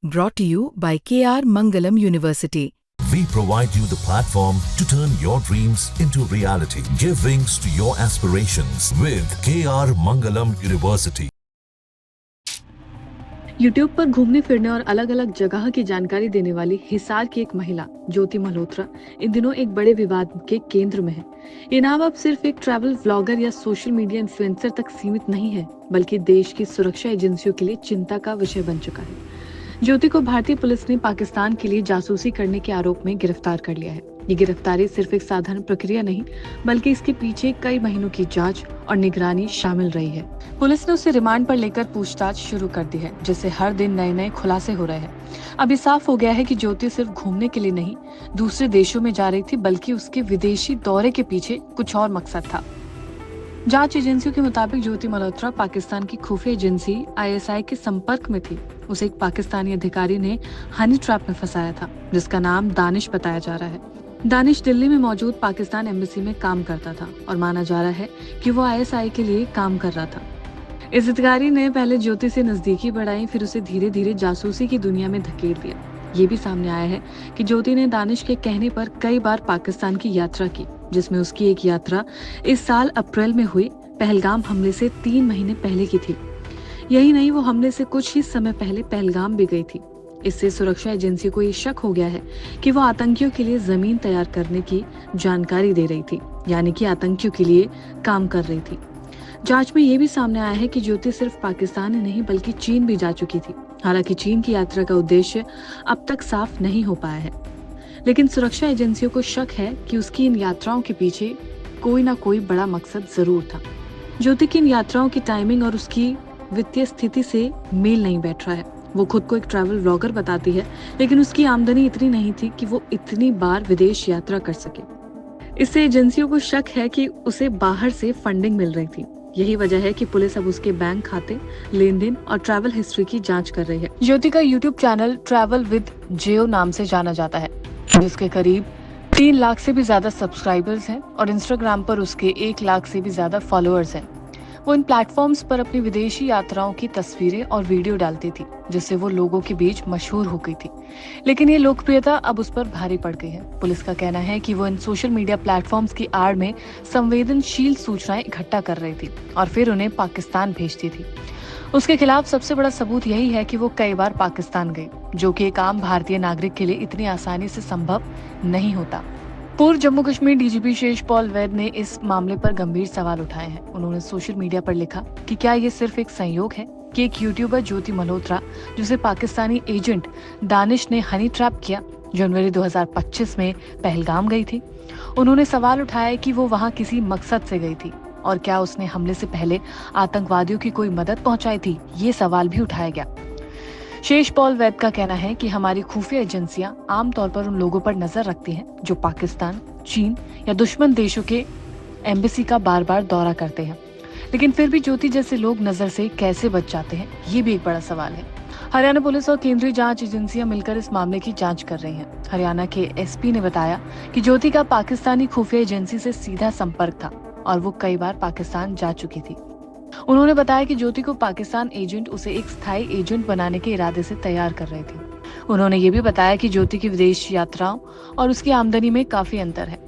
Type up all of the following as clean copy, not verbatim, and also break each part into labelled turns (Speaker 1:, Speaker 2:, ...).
Speaker 1: Brought to you by KR Mangalam University.
Speaker 2: We provide you the platform to turn your dreams into reality. Give wings to your aspirations with KR Mangalam University.
Speaker 3: YouTube पर घूमने फिरने और अलग अलग जगह की जानकारी देने वाली हिसार की एक महिला ज्योति मल्होत्रा इन दिनों एक बड़े विवाद के केंद्र में है। ये नाम अब सिर्फ एक ट्रैवल व्लॉगर या सोशल मीडिया इन्फ्लुएंसर तक सीमित नहीं है, बल्कि देश की सुरक्षा एजेंसियों के लिए चिंता का विषय बन चुका है। ज्योति को भारतीय पुलिस ने पाकिस्तान के लिए जासूसी करने के आरोप में गिरफ्तार कर लिया है। ये गिरफ्तारी सिर्फ एक साधारण प्रक्रिया नहीं, बल्कि इसके पीछे कई महीनों की जांच और निगरानी शामिल रही है। पुलिस ने उसे रिमांड पर लेकर पूछताछ शुरू कर दी है, जिससे हर दिन नए नए खुलासे हो रहे हैं। अब ये साफ हो गया है कि ज्योति सिर्फ घूमने के लिए नहीं, दूसरे देशों में जा रही थी, बल्कि उसके विदेशी दौरे के पीछे कुछ और मकसद था। जांच एजेंसियों के मुताबिक ज्योति मल्होत्रा पाकिस्तान की खुफिया एजेंसी ISI के संपर्क में थी। उसे एक पाकिस्तानी अधिकारी ने हनी ट्रैप में फंसाया था, जिसका नाम दानिश बताया जा रहा है। दानिश दिल्ली में मौजूद पाकिस्तान एम्बेसी में काम करता था और माना जा रहा है कि वो ISI के लिए काम कर रहा था। इस अधिकारी ने पहले ज्योति से नजदीकी बढ़ाई, फिर उसे धीरे धीरे जासूसी की दुनिया में धकेल दिया। ये भी सामने आया है कि ज्योति ने दानिश के कहने पर कई बार पाकिस्तान की यात्रा की, जिसमें उसकी एक यात्रा इस साल अप्रैल में हुई पहलगाम हमले से 3 महीने पहले की थी। यही नहीं, वो हमले से कुछ ही समय पहले पहलगाम भी गई थी। इससे सुरक्षा एजेंसी को ये शक हो गया है कि वो आतंकियों के लिए जमीन तैयार करने की जानकारी दे रही थी, यानी कि आतंकियों के लिए काम कर रही थी। जांच में ये भी सामने आया है कि ज्योति सिर्फ पाकिस्तान ही नहीं, बल्कि चीन भी जा चुकी थी। हालांकि चीन की यात्रा का उद्देश्य अब तक साफ नहीं हो पाया है, लेकिन सुरक्षा एजेंसियों को शक है कि उसकी इन यात्राओं के पीछे कोई ना कोई बड़ा मकसद जरूर था। ज्योति की इन यात्राओं की टाइमिंग और उसकी वित्तीय स्थिति से मेल नहीं बैठ रहा है। वो खुद को एक ट्रैवल व्लॉगर बताती है, लेकिन उसकी आमदनी इतनी नहीं थी कि वो इतनी बार विदेश यात्रा कर सके। इससे एजेंसियों को शक है कि उसे बाहर से फंडिंग मिल रही थी। यही वजह है कि पुलिस अब उसके बैंक खाते, लेन देन और ट्रैवल हिस्ट्री की जांच कर रही है। ज्योति का यूट्यूब चैनल ट्रैवल विद जियो नाम से जाना जाता है, जिसके करीब 3 लाख से भी ज्यादा सब्सक्राइबर्स हैं और इंस्टाग्राम पर उसके 1 लाख से भी ज्यादा फॉलोअर्स हैं। वो इन प्लेटफॉर्म्स पर अपनी विदेशी यात्राओं की तस्वीरें और वीडियो डालती थी, जिससे वो लोगों के बीच मशहूर हो गई थी। लेकिन ये लोकप्रियता अब उस पर भारी पड़ गई है। पुलिस का कहना है कि वो इन सोशल मीडिया प्लेटफॉर्म्स की आड़ में संवेदनशील सूचनाएं इकट्ठा कर रही थी और फिर उन्हें पाकिस्तान भेजती थी। उसके खिलाफ सबसे बड़ा सबूत यही है कि वो कई बार पाकिस्तान गई, जो कि एक आम भारतीय नागरिक के लिए इतनी आसानी से संभव नहीं होता। पूर्व जम्मू कश्मीर DGP शेष पॉल वैद ने इस मामले पर गंभीर सवाल उठाए हैं। उन्होंने सोशल मीडिया पर लिखा कि क्या ये सिर्फ एक संयोग है कि एक यूट्यूबर ज्योति मल्होत्रा, जिसे पाकिस्तानी एजेंट दानिश ने हनी ट्रैप किया, जनवरी 2025 में पहलगाम गई थी। उन्होंने सवाल उठाया कि वो वहाँ किसी मकसद से गई थी और क्या उसने हमले से पहले आतंकवादियों की कोई मदद पहुंचाई थी। ये सवाल भी उठाया गया। शेष पॉल वैद का कहना है कि हमारी खुफिया एजेंसियां आमतौर पर उन लोगों पर नजर रखती हैं जो पाकिस्तान, चीन या दुश्मन देशों के एम्बेसी का बार बार दौरा करते हैं, लेकिन फिर भी ज्योति जैसे लोग नजर से कैसे बच जाते हैं, ये भी एक बड़ा सवाल है। हरियाणा पुलिस और केंद्रीय जांच एजेंसियां मिलकर इस मामले की जांच कर रही हैं। हरियाणा के SP ने बताया कि ज्योति का पाकिस्तानी खुफिया एजेंसी से सीधा संपर्क था और वो कई बार पाकिस्तान जा चुकी थी। उन्होंने बताया कि ज्योति को पाकिस्तान एजेंट उसे एक स्थायी एजेंट बनाने के इरादे से तैयार कर रहे थे। उन्होंने ये भी बताया कि ज्योति की विदेश यात्राओं और उसकी आमदनी में काफी अंतर है,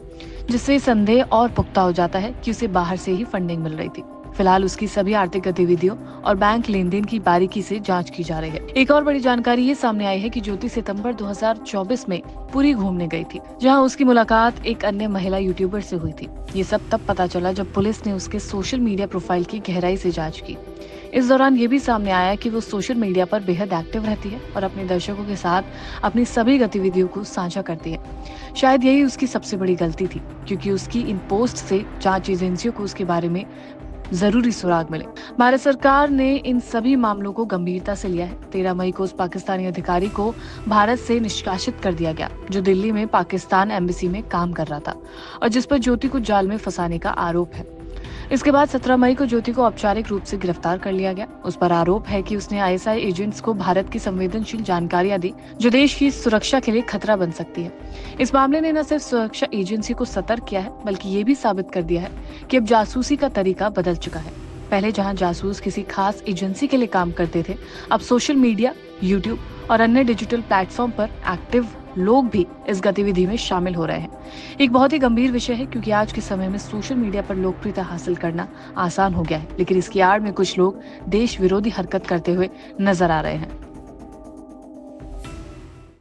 Speaker 3: जिससे संदेह और पुख्ता हो जाता है कि उसे बाहर से ही फंडिंग मिल रही थी। फिलहाल उसकी सभी आर्थिक गतिविधियों और बैंक लेन देन की बारीकी से जांच की जा रही है। एक और बड़ी जानकारी ये सामने आई है कि ज्योति सितंबर 2024 में पुरी घूमने गई थी, जहां उसकी मुलाकात एक अन्य महिला यूट्यूबर से हुई थी। ये सब तब पता चला जब पुलिस ने उसके सोशल मीडिया प्रोफाइल की गहराई से जांच की। इस दौरान ये भी सामने आया कि वो सोशल मीडिया पर बेहद एक्टिव रहती है और अपने दर्शकों के साथ अपनी सभी गतिविधियों को साझा करती है। शायद यही उसकी सबसे बड़ी गलती थी, क्योंकि उसकी इन पोस्ट से जांच एजेंसियों को उसके बारे में जरूरी सुराग मिले। भारत सरकार ने इन सभी मामलों को गंभीरता से लिया है। 13 मई को उस पाकिस्तानी अधिकारी को भारत से निष्कासित कर दिया गया, जो दिल्ली में पाकिस्तान एम्बेसी में काम कर रहा था और जिस पर ज्योति को जाल में फंसाने का आरोप है। इसके बाद 17 मई को ज्योति को औपचारिक रूप से गिरफ्तार कर लिया गया। उस पर आरोप है कि उसने ISI एजेंट्स को भारत की संवेदनशील जानकारियां दी, जो देश की सुरक्षा के लिए खतरा बन सकती है। इस मामले ने न सिर्फ सुरक्षा एजेंसी को सतर्क किया है, बल्कि ये भी साबित कर दिया है कि अब जासूसी का तरीका बदल चुका है। पहले जहां जासूस किसी खास एजेंसी के लिए काम करते थे, अब सोशल मीडिया, यूट्यूब और अन्य डिजिटल प्लेटफॉर्म पर एक्टिव लोग भी इस गतिविधि में शामिल हो रहे हैं। एक बहुत ही गंभीर विषय है, क्योंकि आज के समय में सोशल मीडिया पर लोकप्रियता हासिल करना आसान हो गया है, लेकिन इसकी आड़ में कुछ लोग देश विरोधी हरकत करते हुए नजर आ रहे हैं।